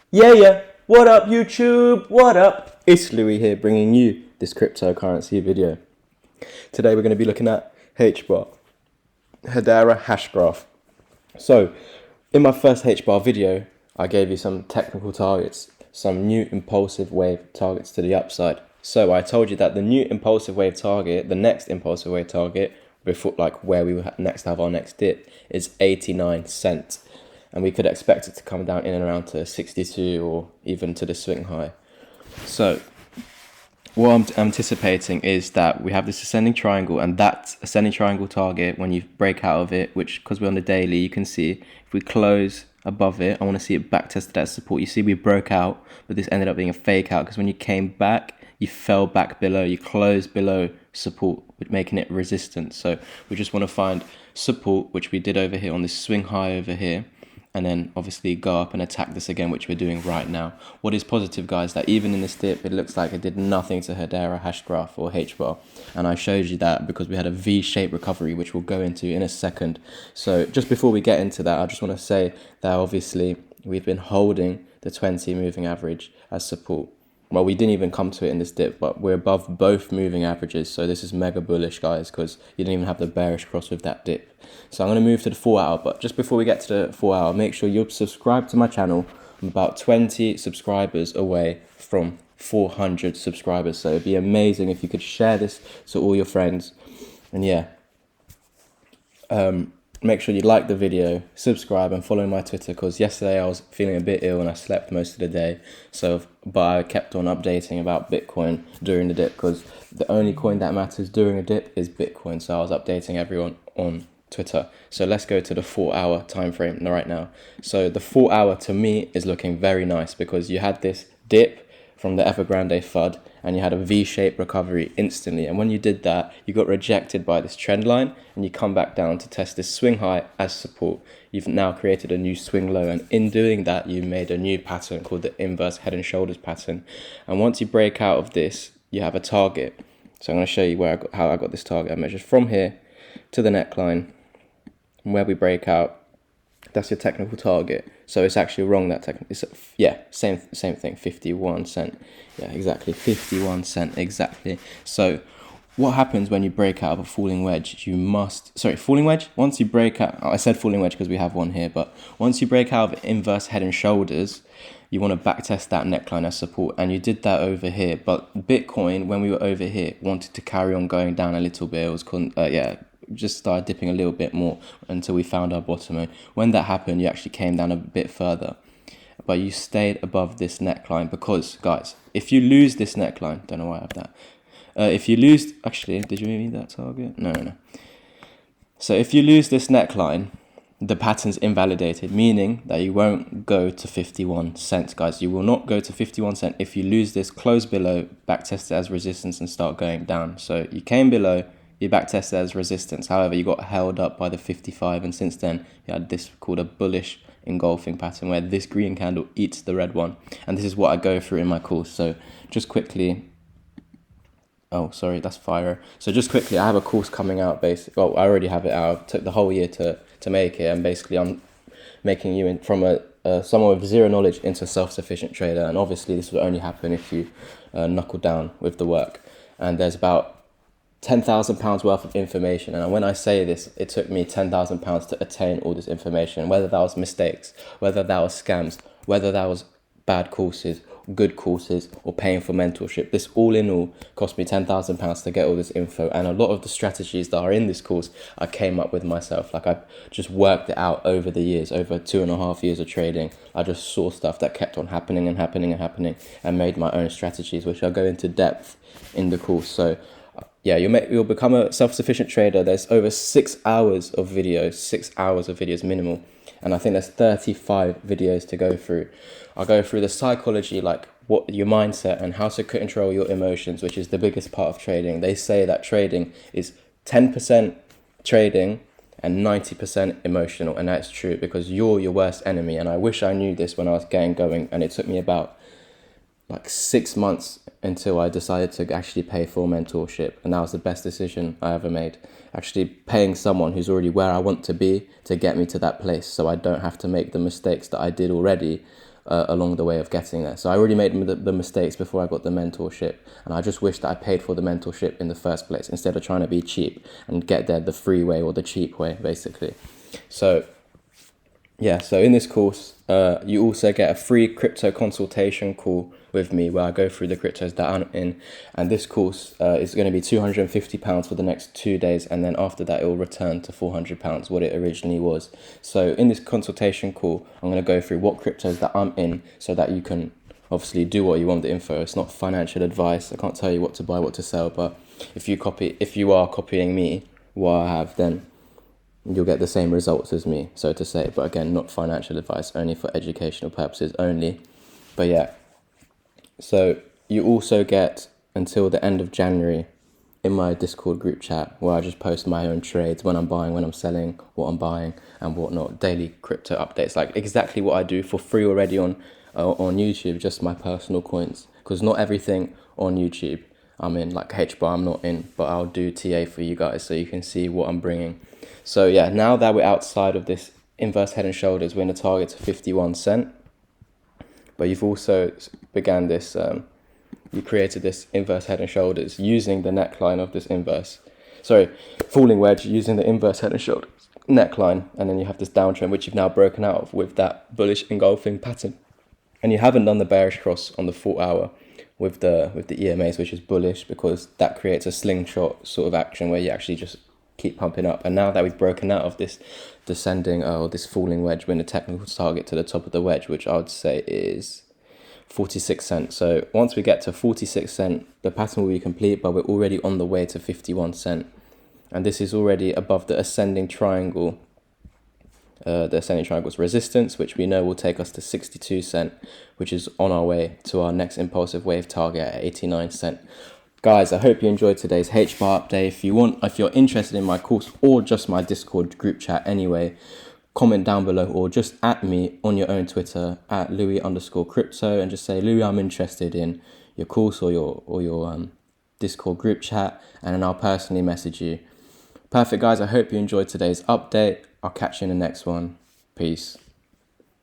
Yeah. What up, YouTube? What up? It's Louis here bringing you this cryptocurrency video. Today we're going to be looking at Hbar, Hedera hash graph. So, in my first Hbar video, I gave you some technical targets, some new impulsive wave targets to the upside. So, I told you that the new impulsive wave target, the next impulsive wave target, before like where we will next have our next dip, is 89 cents. And we could expect it to come down in and around to 62 or even to the swing high. So what I'm anticipating is that we have this ascending triangle, and that ascending triangle target, when you break out of it, which because we're on the daily, you can see if we close above it, I want to see it back tested at support. You see we broke out, but this ended up being a fake out because when you came back, you fell back below, you closed below support, making it resistance. So we just want to find support, which we did over here on this swing high over here, and then obviously go up and attack this again, which we're doing right now. What is positive, guys, that even in this dip, it looks like it did nothing to Hedera hash graph or Hbar. And I showed you that because we had a V-shaped recovery, which we'll go into in a second. So just before we get into that, I just want to say that obviously we've been holding the 20 moving average as support. Well, we didn't even come to it in this dip, but we're above both moving averages. So this is mega bullish, guys, because you didn't even have the bearish cross with that dip. So I'm going to move to the 4 hour. But just before we get to the 4 hour, make sure you're subscribed to my channel. I'm about 20 subscribers away from 400 subscribers. So it'd be amazing if you could share this to all your friends. And yeah, make sure you like the video, subscribe, and follow my Twitter, because yesterday I was feeling a bit ill and I slept most of the day. But I kept on updating about Bitcoin during the dip, because the only coin that matters during a dip is Bitcoin. So I was updating everyone on Twitter. So let's go to the 4 hour time frame right now. So the 4 hour to me is looking very nice, because you had this dip from the Evergrande FUD, and you had a V-shaped recovery instantly. And when you did that, you got rejected by this trend line, and you come back down to test this swing high as support. You've now created a new swing low, and in doing that, you made a new pattern called the inverse head and shoulders pattern. And once you break out of this, you have a target. So I'm going to show you how I got this target. I measured from here to the neckline, and where we break out, that's your technical target. So it's actually wrong, that technical. Same thing, 51 cent. Yeah, exactly, 51 cent, exactly. So what happens when you break out of a falling wedge? Falling wedge? Once you break out, I said falling wedge because we have one here, but once you break out of inverse head and shoulders, you want to back test that neckline as support, and you did that over here. But Bitcoin, when we were over here, wanted to carry on going down a little bit. It was just started dipping a little bit more until we found our bottom. And when that happened, you actually came down a bit further, but you stayed above this neckline, because, guys, if you lose this neckline, don't know why I have that. If you lose, actually, did you need that target? No. So if you lose this neckline, the pattern's invalidated, meaning that you won't go to 51 cents, guys. You will not go to 51 cents if you lose this, close below, back test it as resistance, and start going down. So you came below, you back tested as resistance. However, you got held up by the 55, and since then you had this called a bullish engulfing pattern, where this green candle eats the red one. And this is what I go through in my course. So just quickly, that's fire. So just quickly, I have a course coming out. I already have it out. It took the whole year to make it, and basically I'm making you from someone with zero knowledge into a self-sufficient trader. And obviously this will only happen if you knuckle down with the work. And there's about £10,000 worth of information, and when I say this, it took me £10,000 to attain all this information, whether that was mistakes, whether that was scams, whether that was bad courses, good courses, or paying for mentorship. This all in all cost me £10,000 to get all this info, and a lot of the strategies that are in this course I came up with myself. Like, I just worked it out over the years, over 2.5 years of trading. I just saw stuff that kept on happening and made my own strategies, which I'll go into depth in the course. So yeah, you'll become a self-sufficient trader. There's over 6 hours of videos minimal. And I think there's 35 videos to go through. I'll go through the psychology, like what your mindset and how to control your emotions, which is the biggest part of trading. They say that trading is 10% trading and 90% emotional. And that's true, because you're your worst enemy. And I wish I knew this when I was getting going. And it took me about 6 months until I decided to actually pay for mentorship, and that was the best decision I ever made. Actually paying someone who's already where I want to be to get me to that place, so I don't have to make the mistakes that I did already along the way of getting there. So I already made the mistakes before I got the mentorship, and I just wish that I paid for the mentorship in the first place instead of trying to be cheap and get there the free way or the cheap way, basically. So yeah, so in this course, you also get a free crypto consultation call with me where I go through the cryptos that I'm in. And this course is going to be £250 for the next 2 days. And then after that, it will return to £400, what it originally was. So in this consultation call, I'm going to go through what cryptos that I'm in so that you can obviously do what you want with the info. It's not financial advice. I can't tell you what to buy, what to sell. But if you are copying me, what I have, then you'll get the same results as me, so to say. But again, not financial advice, only for educational purposes only. But yeah, so you also get until the end of January in my Discord group chat where I just post my own trades, when I'm buying, when I'm selling, what I'm buying and whatnot, daily crypto updates, like exactly what I do for free already on YouTube, just my personal coins. Because not everything on YouTube I'm in, like Hbar I'm not in, but I'll do TA for you guys so you can see what I'm bringing. So yeah, now that we're outside of this inverse head and shoulders, we're in a target to 51 cent. But you've also began this, you created this inverse head and shoulders using the neckline of this falling wedge using the inverse head and shoulders neckline. And then you have this downtrend, which you've now broken out of with that bullish engulfing pattern. And you haven't done the bearish cross on the 4 hour with the EMAs, which is bullish, because that creates a slingshot sort of action where you actually just keep pumping up. And now that we've broken out of this descending or this falling wedge, we're in a technical target to the top of the wedge, which I would say is 46 cent. So once we get to 46 cent, the pattern will be complete, but we're already on the way to 51 cent. And this is already above the ascending triangle. The ascending triangle's resistance, which we know will take us to 62 cent, which is on our way to our next impulsive wave target at 89 cent. Guys, I hope you enjoyed today's HBAR update. If you're interested in my course or just my Discord group chat anyway, comment down below or just at me on your own Twitter at Louis_crypto and just say, Louis, I'm interested in your course or your Discord group chat, and then I'll personally message you. Perfect, guys. I hope you enjoyed today's update. I'll catch you in the next one. Peace.